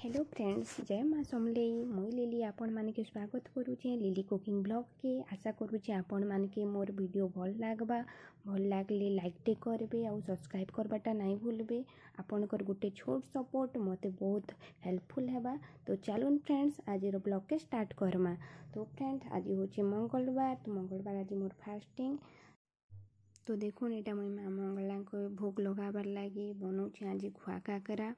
Hello friends, जय माँ समलेई। मुई लिली आपण मानके स्वागत करुचे लिली कुकिंग ब्लॉग के। आशा करुचे आपण मानके मोर वीडियो भल लागबा। भल लागले लाइक टे करबे और सब्सक्राइब करबाटा नहीं भूलबे। आपनकर गुटे छोट सपोर्ट मते बहुत हेल्पफुल हेबा। तो चलून फ्रेंड्स आज ब्लॉग के स्टार्ट करमा। तो फ्रेंड्स आज होचे मंगलवार। तो मंगलवार आज मोर फास्टिंग। तो देखुन एटा मुई माँ मंगला को भोग लगाबार लागी बनाऊँ आज खुआ काकरा।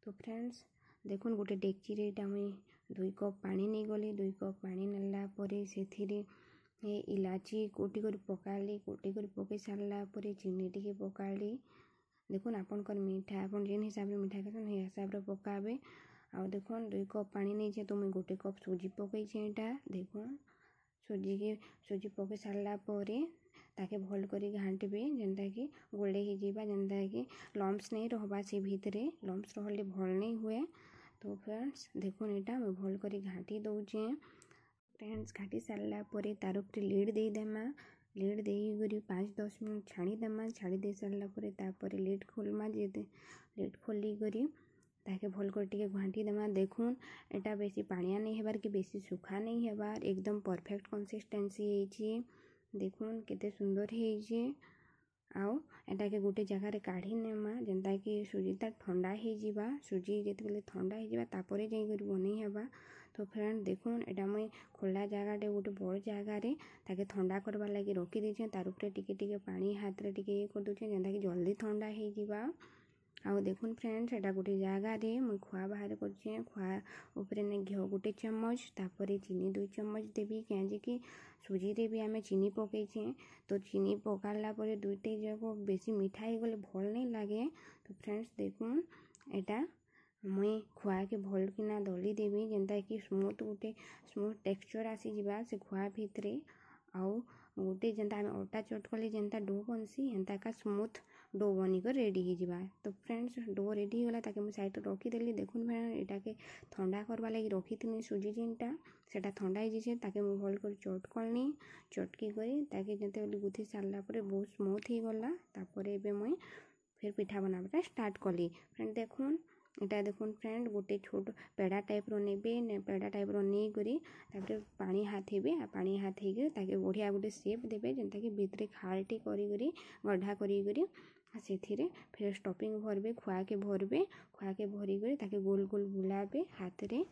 तो फ्रेंड्स देखुन गोटे डेक्ची रे मुई 2 कप पानी नहीं गली। 2 कप पानी नेला परे सेथिरे इलाची कोटी कर पकाली। कोटी कर पकई सारला परे चीनी टिके पकाली। देखुन आपनकर मीठा आपन जेन हिसाब रे मीठा खासन हे हिसाब रे पकाबे। आ देखुन 2 कप पानी नहीं छे तो मुई गोटे कप सूजी पकई छे। एटा देखुन सूजी पकई सारला परे ताके भल करी घांटबे जेनता कि गोले ही जीवा, जेनता कि लम्स नहीं रहबा से भितरे। लम्स रहले भल नहीं हुए। तो फ्रेंड्स देखुन एटा मैं भल करी घाटी दउचे। फ्रेंड्स घाटी सारला परे तार ऊपर लीड दे देमा। लीड देई करी 5-10 मिनट छाड़ी देमा। छाड़ी दे सारला परे तापर लीड खोलमा। जे लीड खोली करी ताके भल कर टिके घांटी देमा। देखुन एटा बेसी पानिया नहीं हेबार कि बेसी सुखा नहीं हेबार, एकदम परफेक्ट कंसिस्टेंसी हेची। देखुन केते सुंदर हेची। आउ एटा के गोटे जगह रे काढ़ी नेमा जेनता कि सुजीटा ठंडा हे जिबा। सुजी जेतेबेले ठंडा हे जिबा तापरे जाई करी बनै हेबा। तो फ्रेंड देखुन एटा मुई खोला जगह टे गोटे बड़ जगह रे ताके ठंडा करबा लागि रखी देछे। तार ऊपर टिके टिके पानी हाथ रे टिके कर दोछे जेनता कि जल्दी ठंडा हे जिबा। आउ देखुन फ्रेंड्स एटा गोटे जगह रे मुई खुआ बाहर करछे। खुआ ऊपर ने घिओ गोटे चम्मच तापरे चीनी 2 चम्मच देबी काजे कि सुजी रे भी आमे चीनी पकईछे। तो चीनी पकाला परे दुईटे जाको बेसी मीठा ही गले भल नहीं लागे। तो फ्रेंड्स देखुन एटा मुई खुआ के भल किना दली देबी जेनता कि स्मूथ टेक्सचर आसी जिबा से खुआ भितरे। आउ गोटे जेनता आमे आटा चटकले जेनता डो बनसी हेनता का स्मूथ डो बनी कर रेडी ही जिबा। तो फ्रेंड्स डो रेडी होला ताके मुई साइड रखी देली। देखुन फ्रेंड एटा के ठंडा करबा लागि रखी थिनी सुजी जेनटा सेटा ठंडा ही जिसे ताके मुई भल कर चटकलनी। चटकी करी ताके जेते बेले गुथी सारला परे बहुत स्मूथ ही गला। तापरे एबे मुई फिर पिठा बनाबाटा स्टार्ट कली। फ्रेंड देखुन एटा देखुन फ्रेंड गोटे छोट पेड़ा टाइप रो नेबे। पेड़ा टाइप रो नहीं करी तापरे पानी हाथेबे। पानी हाथी के ताके बढ़िया गोटे शेप देबे जेनता कि भितरे खालटी करी करी गड्ढा करी करी सेथिरे फिर स्टफिंग भरबे। खुआ के भरबे। खुआ के भरी करी ताके गोल गोल बुलाबे हाथ रे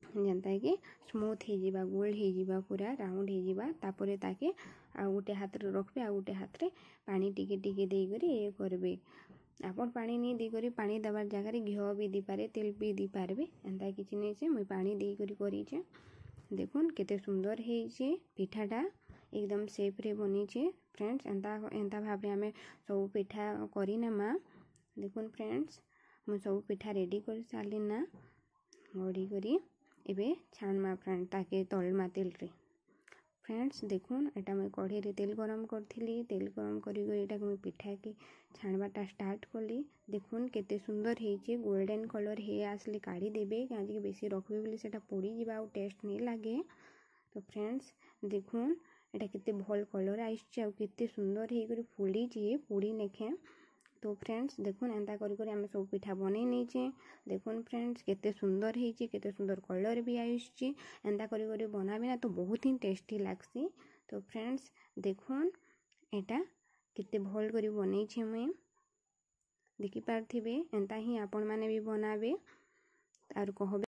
जेनता कि स्मूथ ही जिबा, गोल ही जिबा, पूरा राउंड ही जिबा। तापरे ताके आ गोटे हाथ रे रखबे। आ गोटे हाथ रे पानी टिके टिके देई करी ए करबे। आपन पानी नहीं दी करी पानी दबार जगह रे घिओ भी दी पारे, तेल भी दी पारबे। एंता किछि नहीं छे मुई पानी देई करी करिछे। देखुन केते सुंदर हेइछे पिठाटा एकदम शेप रे बनिछे। फ्रेंड्स एंता भाव रे हमें सब पिठा करी नेमा। देखुन फ्रेंड्स मुई सब पिठा रेडी कर सारली ना गड़ी करी एबे छाणमा फ्रेंड ताके तलमा तेल रे। फ्रेंड्स देखुन एटा मैं कढ़ी रे तेल गरम करथिली। तेल गरम करी एटा मुई पिठा के छाणबाटा स्टार्ट कली। देखुन केते सुंदर हेइछे। गोल्डन कलर हे आसले काढ़ी देबे काजे बेसी रखबे बोले सेटा पोड़ी जिबा आ टेस्ट नहीं लागे। तो फ्रेंड्स देखुन एटा केते भल कलर आइछे आ केते सुंदर हे करी फुली जे पोड़ी नेखे। तो फ्रेंड्स देखुन एंता करी करी आमे सब पिठा बनै नेछे। देखुन फ्रेंड्स केते सुंदर हेइछे, केते सुंदर कलर भी आइछे। एंता करी करी बनाबे ना तो बहुत ही टेस्टी लागसी। तो फ्रेंड्स देखुन एटा केते भल करी बनैछे मुई देखि पारथिबे। एंता ही आपण माने भी बनाबे आर कहबे।